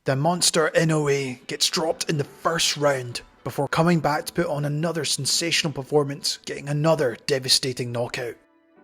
The monster Inoue gets dropped in the first round before coming back to put on another sensational performance, getting another devastating knockout.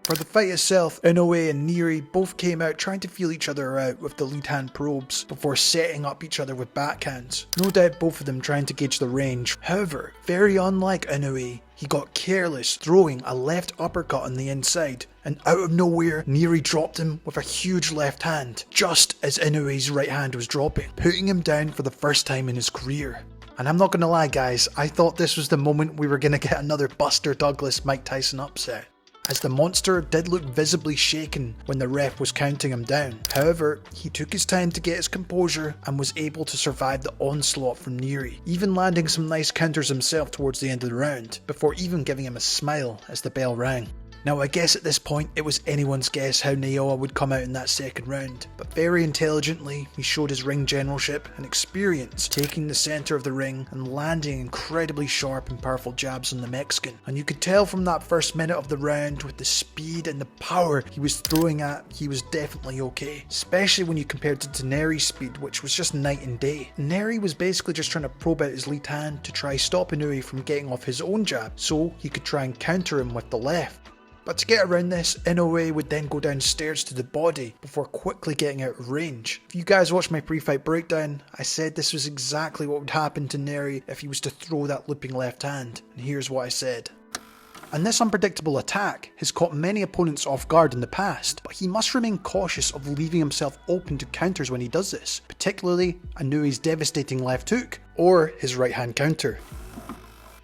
For the fight itself, Inoue and Nery both came out trying to feel each other out with the lead hand probes before setting up each other with backhands. No doubt both of them trying to gauge the range. However, very unlike Inoue, he got careless throwing a left uppercut on the inside, and out of nowhere Nery dropped him with a huge left hand, just as Inoue's right hand was dropping, putting him down for the first time in his career. And I'm not gonna lie guys, I thought this was the moment we were gonna get another Buster Douglas Mike Tyson upset, as the monster did look visibly shaken when the ref was counting him down. However, he took his time to get his composure and was able to survive the onslaught from Nery, even landing some nice counters himself towards the end of the round, before even giving him a smile as the bell rang. Now I guess at this point it was anyone's guess how Naoya would come out in that second round, but very intelligently he showed his ring generalship and experience, taking the centre of the ring and landing incredibly sharp and powerful jabs on the Mexican. And you could tell from that first minute of the round, with the speed and the power he was throwing at, he was definitely okay, especially when you compared it to Nery's speed, which was just night and day. Nery was basically just trying to probe out his lead hand to try stop Inoue from getting off his own jab so he could try and counter him with the left. But to get around this, Inoue would then go downstairs to the body before quickly getting out of range. If you guys watched my pre-fight breakdown, I said this was exactly what would happen to Nery if he was to throw that looping left hand, and here's what I said. And this unpredictable attack has caught many opponents off guard in the past, but he must remain cautious of leaving himself open to counters when he does this, particularly Inoue's devastating left hook, or his right hand counter.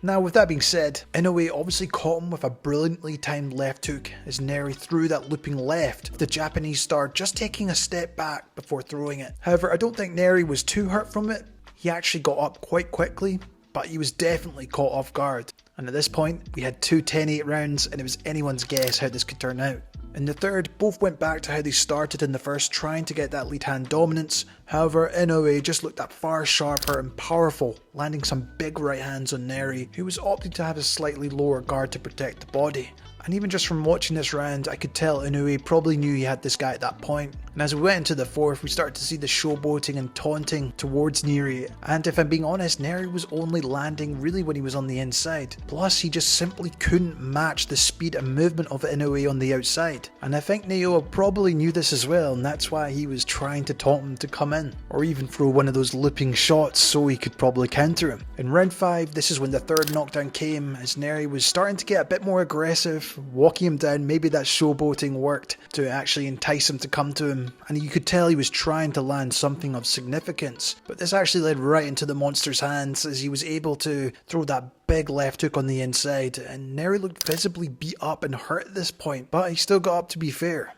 Now with that being said, Inoue obviously caught him with a brilliantly timed left hook as Nery threw that looping left, with the Japanese star just taking a step back before throwing it. However, I don't think Nery was too hurt from it. He actually got up quite quickly, but he was definitely caught off guard. And at this point, we had two 10-8 rounds and it was anyone's guess how this could turn out. In the third, both went back to how they started in the first, trying to get that lead hand dominance. However, Inoue just looked that far sharper and powerful, landing some big right hands on Nery, who was opting to have a slightly lower guard to protect the body. And even just from watching this round, I could tell Inoue probably knew he had this guy at that point. And as we went into the fourth, we started to see the showboating and taunting towards Nery. And if I'm being honest, Nery was only landing really when he was on the inside. Plus, he just simply couldn't match the speed and movement of Inoue on the outside. And I think Naoya probably knew this as well, and that's why he was trying to taunt him to come in, or even throw one of those looping shots so he could probably counter him. In round 5, this is when the third knockdown came, as Nery was starting to get a bit more aggressive, walking him down. Maybe that showboating worked to actually entice him to come to him, and you could tell he was trying to land something of significance. But this actually led right into the monster's hands as he was able to throw that big left hook on the inside, and Nery looked visibly beat up and hurt at this point, but he still got up to be fair.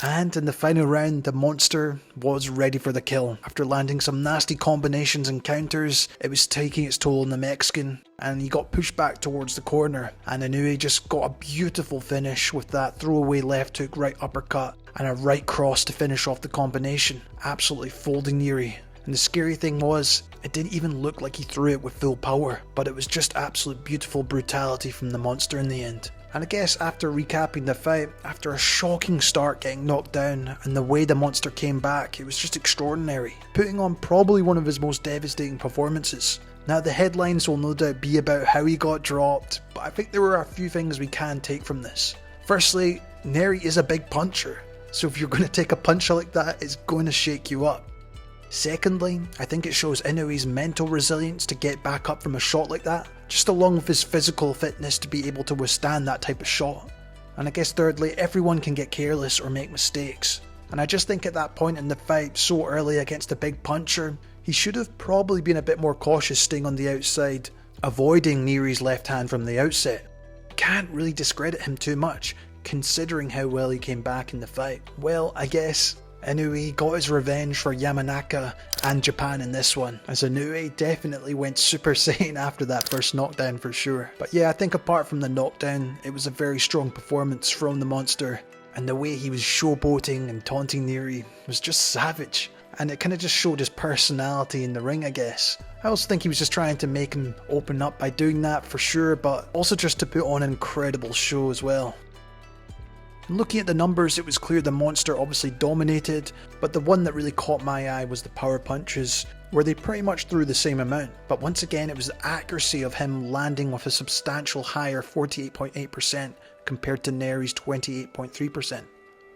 And in the final round, the monster was ready for the kill. After landing some nasty combinations and counters, it was taking its toll on the Mexican, and he got pushed back towards the corner, and Inoue just got a beautiful finish with that throwaway left hook, right uppercut, and a right cross to finish off the combination, absolutely folding Nery. And the scary thing was, it didn't even look like he threw it with full power, but it was just absolute beautiful brutality from the monster in the end. And I guess after recapping the fight, after a shocking start getting knocked down, and the way the monster came back, it was just extraordinary, putting on probably one of his most devastating performances. Now the headlines will no doubt be about how he got dropped, but I think there were a few things we can take from this. Firstly, Nery is a big puncher, so if you're going to take a punch like that, it's going to shake you up. Secondly, I think it shows Inoue's mental resilience to get back up from a shot like that, just along with his physical fitness to be able to withstand that type of shot. And I guess thirdly, everyone can get careless or make mistakes. And I just think at that point in the fight, so early against a big puncher, he should have probably been a bit more cautious staying on the outside, avoiding Nery's left hand from the outset. Can't really discredit him too much, considering how well he came back in the fight. Well, I guess Inoue got his revenge for Yamanaka and Japan in this one, as Inoue definitely went Super Saiyan after that first knockdown for sure. But yeah, I think apart from the knockdown, it was a very strong performance from the monster, and the way he was showboating and taunting Nery was just savage, and it kind of just showed his personality in the ring, I guess. I also think he was just trying to make him open up by doing that for sure, but also just to put on an incredible show as well. And looking at the numbers, it was clear the monster obviously dominated, but the one that really caught my eye was the power punches, where they pretty much threw the same amount. But once again, it was the accuracy of him landing with a substantial higher 48.8% compared to Nery's 28.3%.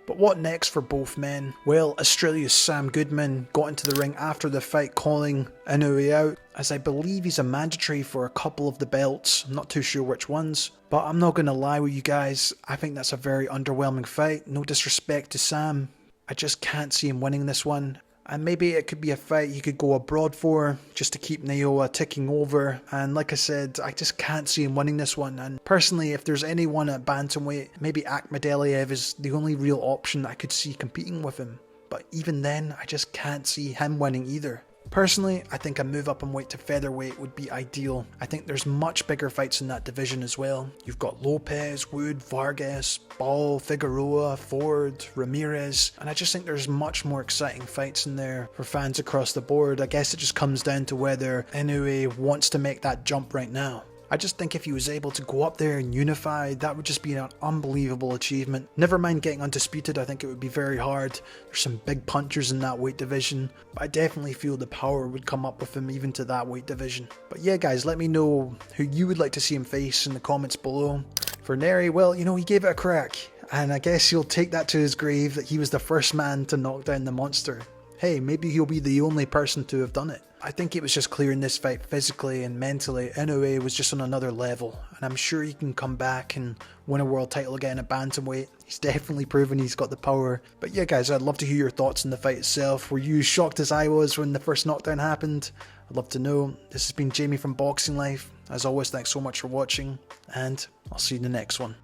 But what next for both men? Well, Australia's Sam Goodman got into the ring after the fight, calling Inoue out, as I believe he's a mandatory for a couple of the belts. I'm not too sure which ones, but I'm not going to lie with you guys, I think that's a very underwhelming fight. No disrespect to Sam, I just can't see him winning this one. And maybe it could be a fight he could go abroad for, just to keep Naoya ticking over. And like I said, I just can't see him winning this one. And personally, if there's anyone at bantamweight, maybe Akhmadaliev is the only real option that I could see competing with him. But even then, I just can't see him winning either. Personally, I think a move up in weight to featherweight would be ideal. I think there's much bigger fights in that division as well. You've got Lopez, Wood, Vargas, Ball, Figueroa, Ford, Ramirez, and I just think there's much more exciting fights in there for fans across the board. I guess it just comes down to whether Inoue wants to make that jump right now. I just think if he was able to go up there and unify, that would just be an unbelievable achievement. Never mind getting undisputed, I think it would be very hard. There's some big punchers in that weight division, but I definitely feel the power would come up with him even to that weight division. But yeah guys, let me know who you would like to see him face in the comments below. For Nery, well, you know, he gave it a crack, and I guess he'll take that to his grave that he was the first man to knock down the monster. Hey, maybe he'll be the only person to have done it. I think it was just clear in this fight, physically and mentally, Inoue was just on another level, and I'm sure he can come back and win a world title again at bantamweight. He's definitely proven he's got the power. But yeah guys, I'd love to hear your thoughts on the fight itself. Were you as shocked as I was when the first knockdown happened? I'd love to know. This has been Jamie from Boxing Life. As always, thanks so much for watching, and I'll see you in the next one.